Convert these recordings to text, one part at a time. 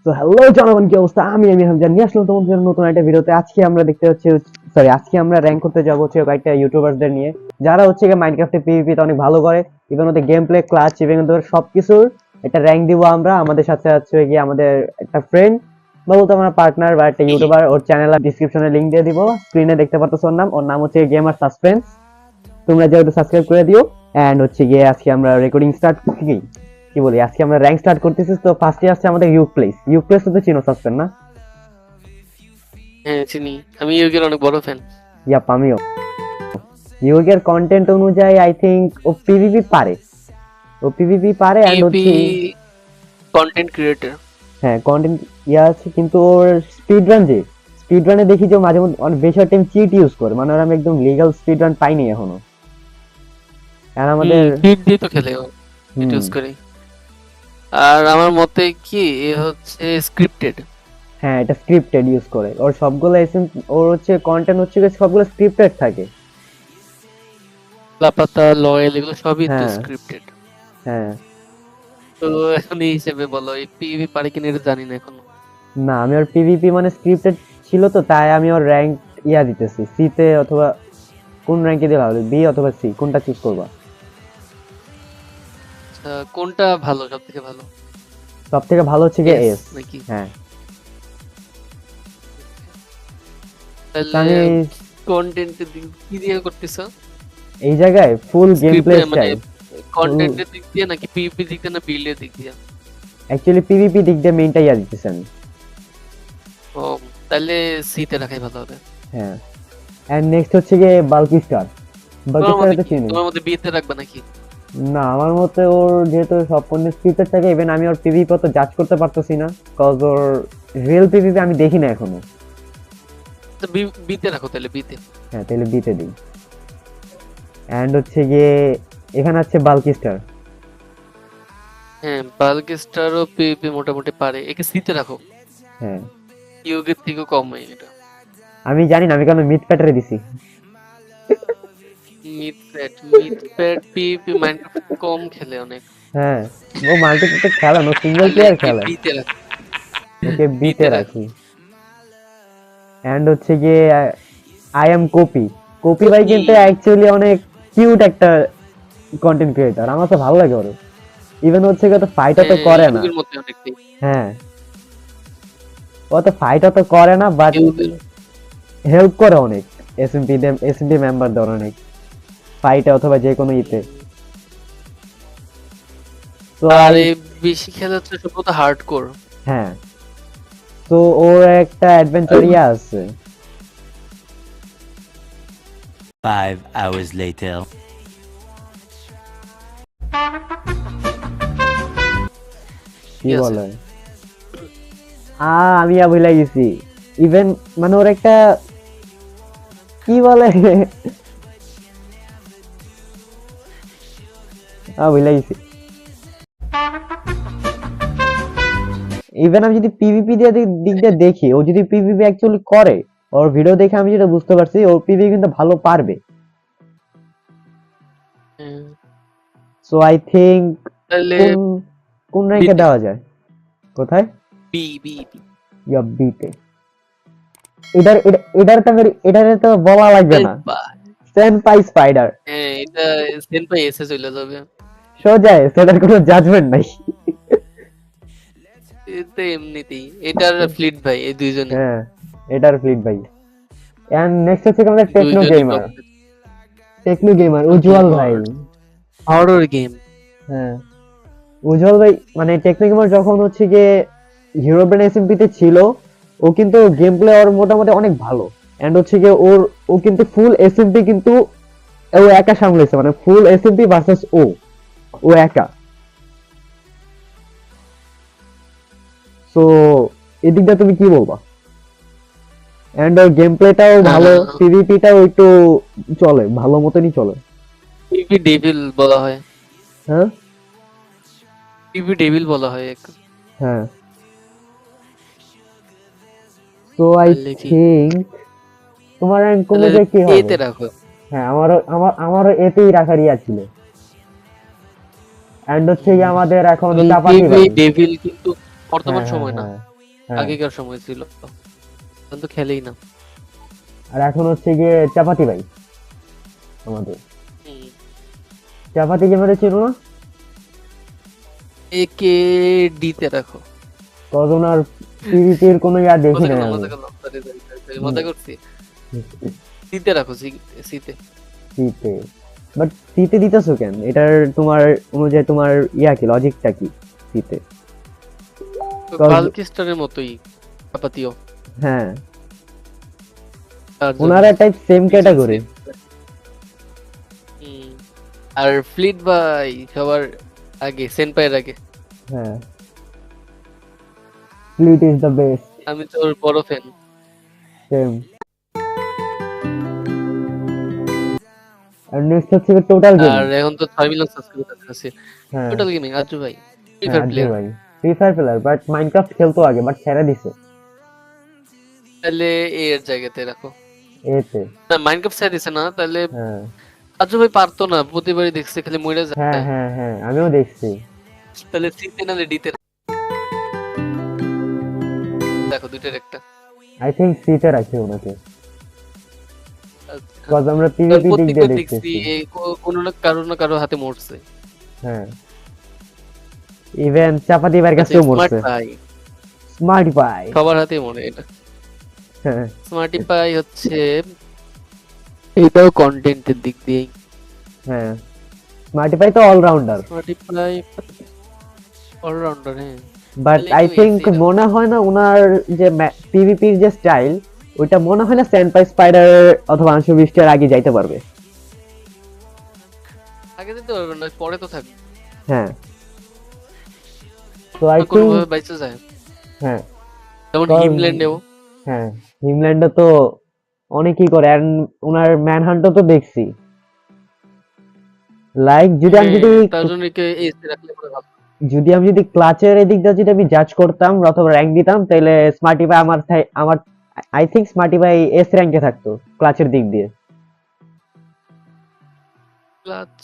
তো হ্যালো জনগণ, কি অবস্থা? আমি হামজা নিয়ে আসলাম তোমাদের জন্য নতুন একটা ভিডিওতে। আজকে আমরা র্যাঙ্ক করতে যাবো হচ্ছে কয়েকটা ইউটিউবারদের নিয়ে, যারা হচ্ছে মাইনক্রাফটে পিভিপি তে অনেক ভালো করে। ইভেন ওদের গেম প্লে, ক্লাচ, ইভেন ওদের সবকিছুর একটা র্যাঙ্ক দিব আমরা। আমাদের সাথে আছে গিয়ে আমাদের একটা ফ্রেন্ড বা বলতে আমার পার্টনার বা একটা ইউটিউবার। ওর চ্যানেল আর ডিসক্রিপশনে লিংক দিয়ে দিব। স্ক্রিনে দেখতে পাচ্ছ ওর নাম হচ্ছে গেমার সাসপেন্স। তোমরা যাও একটু সাবস্ক্রাইব করে দিও। এন্ড হচ্ছে গিয়ে আজকে আমরা রেকর্ডিং স্টার্ট কি বলি, আজকে আমরা র্যাঙ্ক স্টার্ট করতেছি। তো ফার্স্টে আসছে আমাদের ইউপ্লেস তো চিনো সাসপেন না? হ্যাঁ চিনি, আমি ইউগের অনেক বড় ফ্যান। ইয়াপ, আমিও। ইউগের কন্টেন্ট অনুযায়ী আই থিংক ও পিভিপি পারে এন্ড ইউপি হচ্ছে কন্টেন্ট ক্রিয়েটর। হ্যাঁ কন্টেন্ট আছে, কিন্তু ওর স্পিড রানে দেখি যে মাঝে মধ্যে অনেক বেশি টাইম চিট ইউজ করে। মানে ওর আমি একদম লিগ্যাল স্পিড রান পাইনি এখনো। আর আমাদের ফিড দিয়ে তো খেলে ও ইউজ করে। আর আমার মতে কি এ হচ্ছে স্ক্রিপ্টেড। হ্যাঁ, এটা স্ক্রিপ্টেড ইউজ করে। ওর সবগুলো ওর হচ্ছে কন্টেন্ট হচ্ছে সবগুলো স্ক্রিপ্টেড থাকে। লাপাতা লয়েল এগুলো সবই তো হ্যাঁ স্ক্রিপ্টেড। হ্যাঁ। তো এখন এই হিসেবে বলো এই পিভি পারে কিনা এটা জানি না এখন। না, আমি ওর পিভিপি মানে স্ক্রিপ্টেড ছিল, তো তাই আমি ওর র্যাঙ্ক দিতেছি সি তে, অথবা কোন র্যাঙ্কে দিলে হবে, বি অথবা সি, কোনটা চুজ করবা? কোনটা ভালো, সব থেকে ভালো? সব থেকে ভালো হচ্ছে গিয়ে এস নাকি? হ্যাঁ। তাহলে আমি কন্টেন্টের দিক কি দিয়ে করতেছো? এই জায়গায় ফুল গেম প্লে মানে স্টাইল। কন্টেন্টের দিক দিয়ে নাকি পিভি দিক দিয়ে না বিল্ডের দিক দিয়ে? অ্যাকচুয়ালি পিভিপি দিক দিয়ে মেইনটা দিতেছি আমি। ও তাহলে সিতে রাখাই ভালো হবে। হ্যাঁ। এন্ড নেক্সট হচ্ছে গিয়ে বাল্কি স্টার তো চিনি। তোমার মধ্যে বিতে রাখবা নাকি? না, আমার মতে ওর যেহেতু সব পণ্যের স্ক্রিপ্টেড থাকে, ইভেন আমি ওর পিভিপি তো জাজ করতে পারতেছি না, কজ ওর রিয়েল পিভিপি আমি দেখি না এখনো। তো বিতে রাখো তাহলে বিতে। হ্যাঁ, তাহলে বিতে দিই। এন্ড হচ্ছে গিয়ে এখানে আছে বাল্কি স্টার। হ্যাঁ বাল্ক স্টারও পিপি মোটামুটি পারে, একে সিতে রাখো। হ্যাঁ, ইউগের থেকে কম এটা। আমি জানি না, আমি কেন মিড প্যাটারে দিছি। মিড প্যাট পিপি মাইনক্রাফট কম খেলে অনেক। হ্যাঁ, ও মাল্টিপ্লেয়ার খেলে না, সিঙ্গেল তাহলে প্লেয়ার একে খেলে। বিতে রাখো। ওকে বিতে বিতে রাখি। এন্ড হচ্ছে গিয়ে আই এম কপি ভাই, কিন্তু অ্যাকচুয়ালি অনেক কিউট একটা কন্টেন্ট ক্রিয়েটর, আমার তো ভালো লাগে ওর। ইভেন হচ্ছে গিয়ে তো ফাইট তো করে না। ইউগের মধ্যে অনেকটাই। হ্যাঁ, ও তো ফাইট তো করে না, বাট ইউগের হেল্প করে অনেক এসএমপি মেম্বারদের অনেক ফাইটে অথবা যে কোনো ইতে। তো আর এই বেশি খেলা হচ্ছে সম্ভবত হার্ডকোর। হ্যাঁ, তো ওর একটা অ্যাডভেঞ্চার আছে। 5 hours later. কি বলে আমি ভুলে গেছি। ইভেন মানে ওর একটা কি বলে ভুলে গেছি। ইভেন আমি যদি পিভিপি দিয়ে দিক দিয়ে দেখি, ও যদি পিভিপি অ্যাকচুয়ালি করে, ওর ভিডিও দেখে আমি যেটা বুঝতে পারছি, ওর পিভিপি কিন্তু ভালো পারবে। সো আই থিংক তাহলে কোন র্যাঙ্কে দেওয়া যায়? কোথায়? B B B. ইয়া বিতে। এটার তো বলা লাগবে না, সেনপাই স্পাইডার। হ্যাঁ এটা সেনপাই এসে চলে যাবে। সোজাই, সেটার কোনো জাজমেন্ট নাই। এটা এমনিতেই, এটার ফ্লিট ভাই, এই দুইজনে। হ্যাঁ, এটার ফ্লিট ভাই। এন্ড নেক্সট হচ্ছে আমাদের টেকনো গেমার উজ্জ্বল ভাই। Horror game. হ্যাঁ, উজ্জ্বল ভাই মানে টেকনো গেমার যখন হচ্ছে গিয়ে হিরো ব্র্যান্ড এসএমপি তে ছিল, ও কিন্তু গেম প্লে ওর মোটামুটি অনেক ভালো। এন্ড হচ্ছে গিয়ে ও কিন্তু ফুল এসএমপি কিন্তু ও একা সামলেছে, মানে ফুল এসএমপি ভার্সেস ও একা। সো এদিকটা তুমি কি বলবা? এন্ড ওর গেম প্লেটাও ভালো, পিভিপিটাও একটু চলে, ভালো মতনই চলে। পিভি ডেভিল বলা হয়। হ্যাঁ পিভি ডেভিল বলা হয় এক। হ্যাঁ। সো আই থিংক তোমার র্যাঙ্ক কমে যায় কি হবে? এতে রাখো। হ্যাঁ, আমারও এতেই রাখার ইয়া ছিল। এন্ড হচ্ছে কি আমাদের এখন চাপাতি পিভি ডেভিল কিন্তু বর্তমান সময় না। হ্যাঁ। আগেকার সময় ছিল, এখন তো খেলেই না। আর এখন হচ্ছে গিয়ে চাপাতি ভাই আমাদের। হুম। চাপাতি গেমারে চিনো না? একে ডিতে রাখো। কজন আর পিভিপির কোনো ইয়া দেখি মজা নাই করলাম, আমি। মজা করলাম, sorry, sorry, sorry, sorry, মজা করছি। সিতে রাখো, সিতে। সিতে, বাট সিতে দিতেছো কেন? এটার তোমার অনুযায়ী তোমার ইয়া কি, লজিকটা কি সিতে? বালকিস্টারের মতোই চাপাতিও। হ্যাঁ, তার জন্য। ওনারা টাইপ সেম ক্যাটাগরি। হুম। আর ফ্লিট ভাই সবার আগে, সেনপাইয়ের আগে। হ্যাঁ, ফ্লিট ইজ দ্য বেস্ট। আমি তো ওর বড় ফ্যান। সেম। আর নেক্সট হচ্ছে টোটাল আর গেমিং। এখন তো 6 মিলিয়ন সাবস্ক্রাইবার আছে। হ্যাঁ, টোটাল গেমিং আজু ভাই ফ্রি হ্যাঁ ফায়ার আজকে প্লেয়ার। ভাই free fire player, but Minecraft খেলতো আগে, বাট ছেড়ে দিছে তাহলে এর জায়গাতে রাখো। এতে। না, মাইনক্রাফট ছেড়ে দিছে না, তাহলে হ্যাঁ, আজু ভাই পারতো না, প্রতিবারই দেখছে খালি মরে হ্যাঁ, যায়। হ্যাঁ, হ্যাঁ, আমিও দেখছি। তাহলে সিতে নালে ডিতে দেখো, দুইটার একটা। আই থিংক সিতে রাখি ওনাকে, আচ্ছা। কজ আমরা কারণ পিভিপি দিক দিয়ে প্রত্যেকবার দেখছি দেখতেছি। কোনো না কারো হাতে মরছে। হ্যাঁ, ইভেন চাপাতি ভাইয়ের কাছেও স্মার্ট মরছে। পাই স্মার্ট ভাই। সবার হাতেই মরে এটা। হ্যাঁ, স্মার্টি পাই হচ্ছে এটাও কন্টেন্টের দিক দিয়েই। হ্যাঁ, স্মার্টি ভাই তো অলরাউন্ডার, স্মার্টি পাই অলরাউন্ডার, হ্যাঁ। বাট তাহলে আই একটু থিংক এসি দাও। মনে হয় না ওনার যে পিভিপির যে স্টাইল, ওইটা মনে হয় না স্যান্ডপাই স্পাইডার অথবা আংশু বৃষ্টির আগে যাইতে পারবে। আগে দিতে পারবেন না, পরে তো থাকবে। হ্যাঁ, তো আই থিংক, কোনোভাবে বাইচে যায়, হ্যাঁ, যেমন কারণ- হিমল্যান্ডেও। হ্যাঁ, হিমল্যান্ডে তো অনেকেই করে, and ওনার ম্যান হান্টও তো দেখছি। লাইক যদি আমি যদি তার জন্য এসি রাখলে পরে ভালো। যদি ক্লাচের এদিক দিয়ে যদি আমি জাজ করতাম অথবা র্যাঙ্ক দিতাম, তাহলে স্মার্টি ভাই আমার আই থিংক স্মার্টি ভাই এস র্যাঙ্কে থাকতো ক্লাচের দিক দিয়ে। ক্লাচ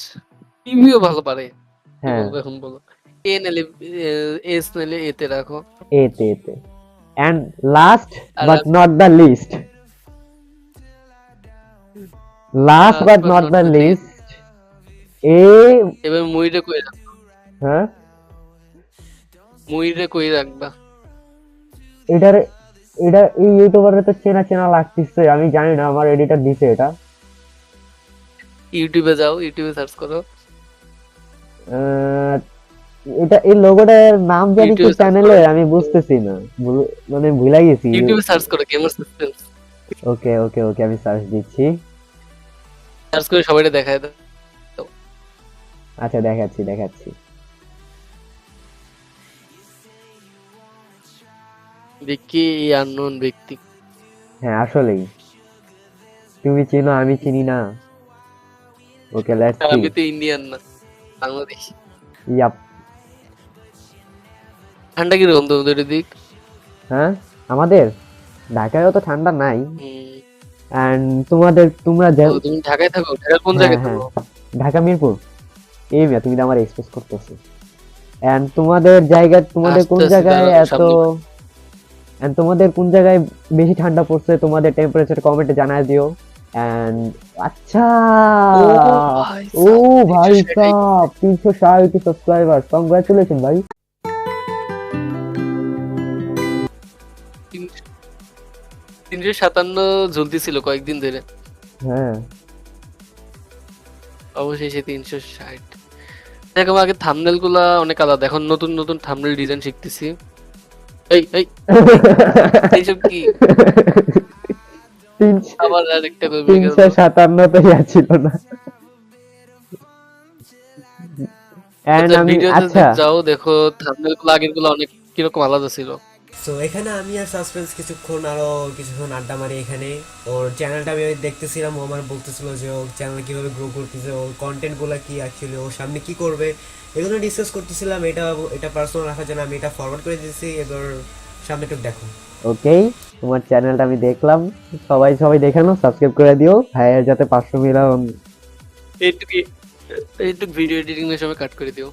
টিভিও ভালো পারে। কি হ্যাঁ, বলবো এখন, বলো। এ নিলে এস নিলে এতে রাখো। এতে এতে এন্ড লাস্ট আর but not the least, last but not the least, এ। এবার মুইরে কই রাখবা, হ্যাঁ, মুইরে কই রাখবা। এটার এটা এই ইউটিউবারের তো চেনা চেনা লাগতেছে, আমি জানি না, আমার এডিটর দিছে এটা। ইউটিউবে যাও, ইউটিউবে সার্চ করো। আহ, এটা এই লোগোটার নাম জানি কি ইউটিউবে search চ্যানেলে, করো। আমি বুঝতেছি না, মানে ভুলে গেছি। ইউটিউবে সার্চ করো গেমার সাসপেন্স। ওকে, ওকে, ওকে, আমি সার্চ দিচ্ছি। সার্চ করে সবাইকে দেখায় দাও। আচ্ছা, দেখাচ্ছি দেখাচ্ছি। দেখি এই আননোন ব্যক্তি। হ্যাঁ, আসলেই তুমি চিনো, আমি চিনি না। ওকে, লেটস সি। আমি তো ইন্ডিয়ান না, বাংলাদেশ। ইয়াপ। ঠান্ডা কিরকম তোমাদের দিক? হ্যাঁ, আমাদের ঢাকায়ও তো ঠান্ডা নাই, হুম। এন্ড তোমরা ও, তুমি ঢাকায় থাকো? ঢাকার কোন হ্যাঁ, জায়গায় হ্যাঁ, থাকো? ঢাকা মিরপুর। এই মেয়ে, তুমি তো আমার এক্সপ্রেস করতেছো। এন্ড তোমাদের কোন আসতেছি, জায়গায় দাঁড়াও, এত, সামনে। এন্ড তোমাদের কোন জায়গায় বেশি ঠান্ডা পড়ছে, তোমাদের টেম্পারেচার কমেন্টে জানায় দিও। এন্ড আচ্ছা, ও ভাই ও সাব, ভাই 360 সাব 360 সাবস্ক্রাইবার, কংগ্রাচুলেশন ভাই। 357 ঝুলতেছিল কয়েকদিন ধরে, হ্যাঁ, অবশেষে 360। দেখো, আগে থাম্বনেল গুলা অনেক আলাদা, এখন নতুন নতুন থাম্বনেল ডিজাইন শিখতেছি। এই এই এইসব কি? আবার আরেকটা করবি কেন? 357 ইয়া ছিল না। এন্ড আচ্ছা, আমি ভিডিওতে আচ্ছা, যাও, দেখো থাম্বনেল গুলো আগের গুলো অনেক কিরকম আলাদা ছিল। সো এখানে আমি আর সাসপেন্স কিছুক্ষণ আড্ডা মারি এখানে। ওর চ্যানেলটা আমি দেখতেছিলাম, ও আমার বলতেছিল যে ওর চ্যানেল কীভাবে গ্রো করতেছে, ওর কন্টেন্টগুলো কি, অ্যাকচুয়ালি ওর সামনে কি করবে, এগুলো ডিসকাস করতেছিলাম। এটা পার্সোনাল রাখার জন্য আমি এটা ফরওয়ার্ড করে দিয়েছি। এবার সামনে একটু দেখো। ওকে, তোমার চ্যানেলটা আমি দেখলাম, সবাই দেখানো, সাবস্ক্রাইব করে দিও ভাইয়ের যাতে 500 মিলিয়ন। এইটুকু এইটুকু ভিডিও এডিটিং এর সময় কাট করে দিও।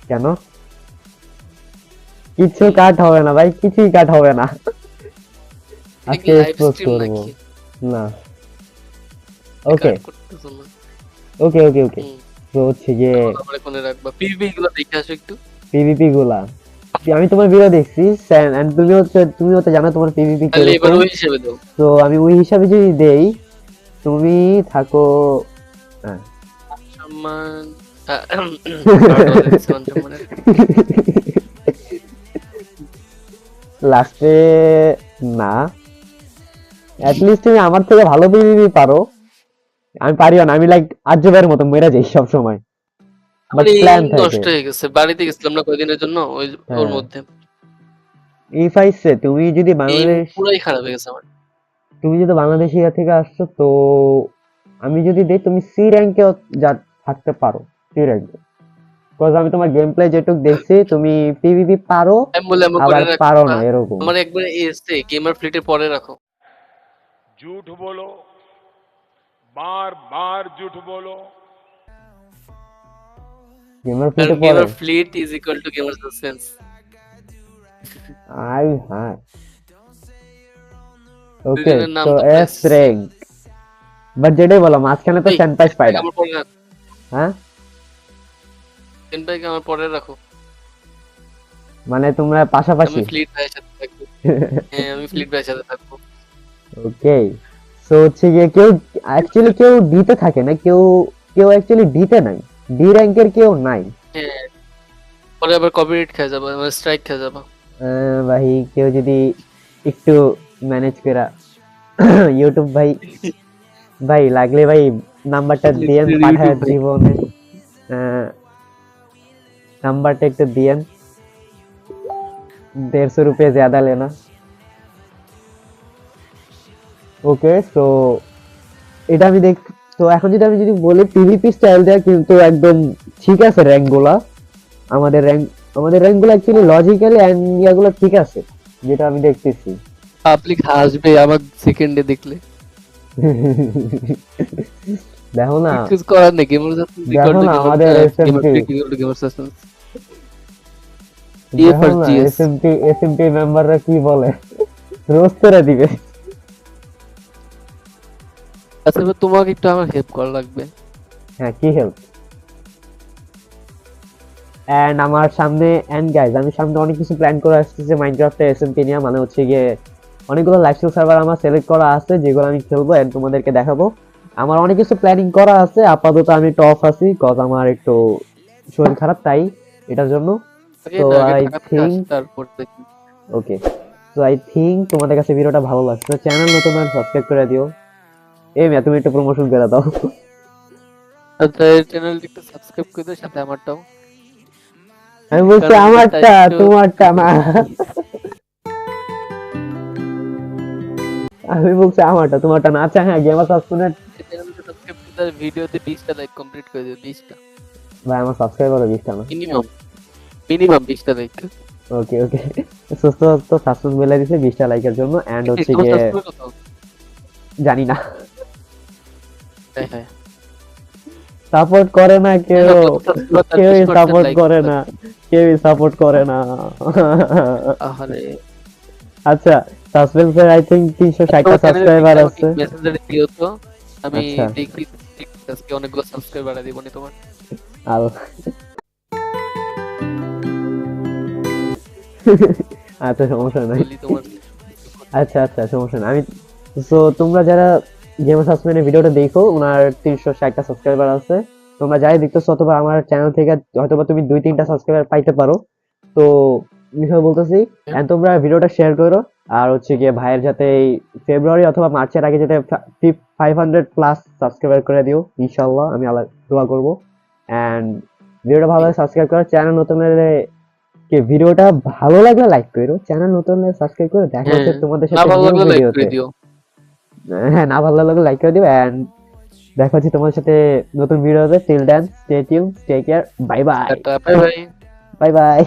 কেন? কিছু কাট হবে না ভাই, কিছুই কাট হবে না। আজকে লাইভ এক্সপোজ স্ট্রিম করব নাকি? না। ওকে কাট করতেছো না। ওকে ওকে ওকে। হুম, তো হচ্ছে গিয়ে আমার কোনে রাখবা পিভি গুলো দেখে আসো একটু। পিভিপি গুলা, আমি তোমার ভিডিও দেখছি and তুমি হচ্ছে জানো তোমার পিভিপি তাহলে এবার কিরকম। ওই হিসেবে দাও। তো আমি ওই হিসাবে যদি দেই, তুমি থাকো হ্যাঁ। সম্মান বারোটা বাজে দিচ্ছে, মান সম্মানের। লাস্টে না, লিস্ট তুমি আমার থেকে ভালো পিভিপি পারো, আমি পারিও না, আমি লাইক আজবের মতো মেরা যাই সব সময়, বাট আমার এই প্ল্যান নষ্ট থাকে। হয়ে গেছে, বাড়িতে গেছিলাম না কয়দিনের জন্য, ওই ওর হ্যাঁ মধ্যে ইফ আই সে তুমি যদি এই বাংলাদেশ, পুরাই খারাপ হয়ে গেছে আমার। তুমি যদি বাংলাদেশিয়া থেকে আসছো, তো আমি যদি দেই তুমি সি র্যাঙ্কে যা থাকতে পারো, সি র্যাঙ্কে, বিকজ আমি তোমার গেম প্লে যেটুক দেখছি তুমি পিভিপি পারো আমি বলে এমন আবার করে পারো না রাখবা, এরকম। আমার একবার এসে গেমার ফ্লিটের পরে রাখো। झूठ बोलो, बार बार झूठ बोलो। গেমার কারণ ফিল্ডে পড়ে gamer fleet is equal to gamer suspense. আই হ্যাঁ ওকে। দুজনের নাম তো তো এস র্যাঙ্ক, বাট যেটাই বলো মাঝখানে তো এই, সেন্টাইজ পাই না। আমার পরে রাখো, হ্যাঁ সেন্টাইকে আমার পরে রাখো। মানে তোমরা আমি পাশাপাশি। ফ্লিট ভাইয়ের সাথে থাকবো। হ্যাঁ আমি ফ্লিট ভাইয়ের সাথে থাকবো। ওকে, সো হচ্ছে গিয়ে কেউ অ্যাকচুয়ালি কেউ ডিতে থাকে না, কেউ কেউ অ্যাকচুয়ালি ডিতে নাই, ডি র্যাঙ্কের কেউ নাই। হ্যাঁ পরে আবার কপিরাইট খেয়ে যাবো, আমার স্ট্রাইক খেয়ে যাবো। ভাই কেউ যদি একটু ম্যানেজ করা ইউটিউব ভাই, ভাই লাগলে ভাই নাম্বারটা দিয়েন, পাঠায় জীবনে নাম্বারটা একটু দিয়েন, 150 रुपये ज्यादा लेना। ওকে সো এটা আমি দেখ, তো এখন যদি আমি যদি বলি পিভিপি স্টাইল দেয়া কিন্তু একদম ঠিক আছে, র্যাঙ্ক গুলা আমাদের র্যাঙ্ক গুলো অ্যাকচুয়ালি লজিক্যালি এন্ড ইয়াগুলো ঠিক আছে, যেটা আমি দেখতেছি। পাবলিক হাসবে আমার সেকেন্ডে দেখলে। দেখো না কিছু করার নেই, গেমার দেখো না আমাদের SMT, গেমার সাসপেন্স দেখো না এসএমটি মেম্বাররা কি বলে, রোজ করে দিবে। আচ্ছা এবার তোমাকে একটু আমার হেল্প করা লাগবে। হ্যাঁ কি হেল্প? এন্ড আমার সামনে এন্ড গাইজ আমি সামনে অনেক কিছু প্ল্যান করে আসতেছি মাইনক্রাফটে এসএমপি নিয়ে, মানে হচ্ছে গিয়ে অনেকগুলো লাইফস্টাইল সার্ভার আমার সিলেক্ট করা আছে যেগুলো আমি খেলবো এন্ড তোমাদেরকে দেখাবো। আমার অনেক কিছু প্ল্যানিং করা আছে, আপাতত আমি টপ আছি কজ আমার একটু শরীর খারাপ, তাই এটার জন্য। So I think তারপর দেখি। ওকে সো আই থিংক তোমাদের কাছে ভিডিওটা ভালো লাগছে, চ্যানেল নতুন হলে সাবস্ক্রাইব করে দিও। এই মেয়ে তুমি একটু প্রমোশন করে দাও। আচ্ছা এই চ্যানেলটি একটু সাবস্ক্রাইব করে দাও, সাথে আমারটাও। আমি বলছি কারণ আমারটা এটা একটু- তোমারটা না, আমি বলছি আমারটা তোমারটা না। আচ্ছা হ্যাঁ গেমার সাবস্ক্রাইব, চ্যানেলকে সাবস্ক্রাইব করে দাও, ভিডিওতে 20টা লাইক কমপ্লিট করে দিও, 20টা ভাই আমার সাবস্ক্রাইবার 20টা না। Minimum 20টা like. ওকে ওকে সুস্থ তো সাবস্ক্রাইব বেলা দিছে 20টা লাইকের জন্য এন্ড হচ্ছে তোমার গিয়ে সাবস্ক্রাইব কত? জানি না, হ্যাঁ হ্যাঁ সাপোর্ট করে না কেউ, কেউই সাপোর্ট করে না, কেউই সাপোর্ট করে না। আরে আচ্ছা সাসপেন্সের আই থিংক 360টা সাবস্ক্রাইবার আছে। মেসেঞ্জারে দিও তো, আমি আচ্ছা। দেখি আজকে অনেকগুলো সাবস্ক্রাইবার দিব নি তোমার। আল আচ্ছা সমস্যা নাই, বলি তোমার আচ্ছা আচ্ছা সমস্যা নাই। আমি সো তোমরা যারা গেমার সাসপেন্সের ভিডিওটা দেখো, ওনার 360টা সাবস্ক্রাইবার আছে, তোমরা যাই দেখতেছো অথবা আমার চ্যানেল থেকে হয়তোবা তুমি 2-3টা সাবস্ক্রাইবার পাইতে পারো। তো বিষয় বলতেছি এন্ড তোমরা ভিডিওটা শেয়ার করো, আর হচ্ছে গিয়ে ভাইয়ের যাতে এই ফেব্রুয়ারি অথবা মার্চের আগে যাতে 500 প্লাস সাবস্ক্রাইবার করে দিও ইনশাআল্লাহ, আমি আল্লাহ দোয়া করব। এন্ড ভিডিওটা ভালো লাগে সাবস্ক্রাইব করো, চ্যানেল নতুন হলে কি ভিডিওটা ভালো লাগলে লাইক করো, চ্যানেল নতুন হলে সাবস্ক্রাইব করে দেখা হচ্ছে তোমাদের না সাথে ভালো নিউ লাগলে লাইক ভিডিওতে। করে দিও। হ্যাঁ না ভালো লাগলে লাইক করে দিও এন্ড দেখা হচ্ছে তোমাদের সাথে নতুন ভিডিওতে। Till then stay tune, stay care, bye bye টাটা বাই বাই। Bye by.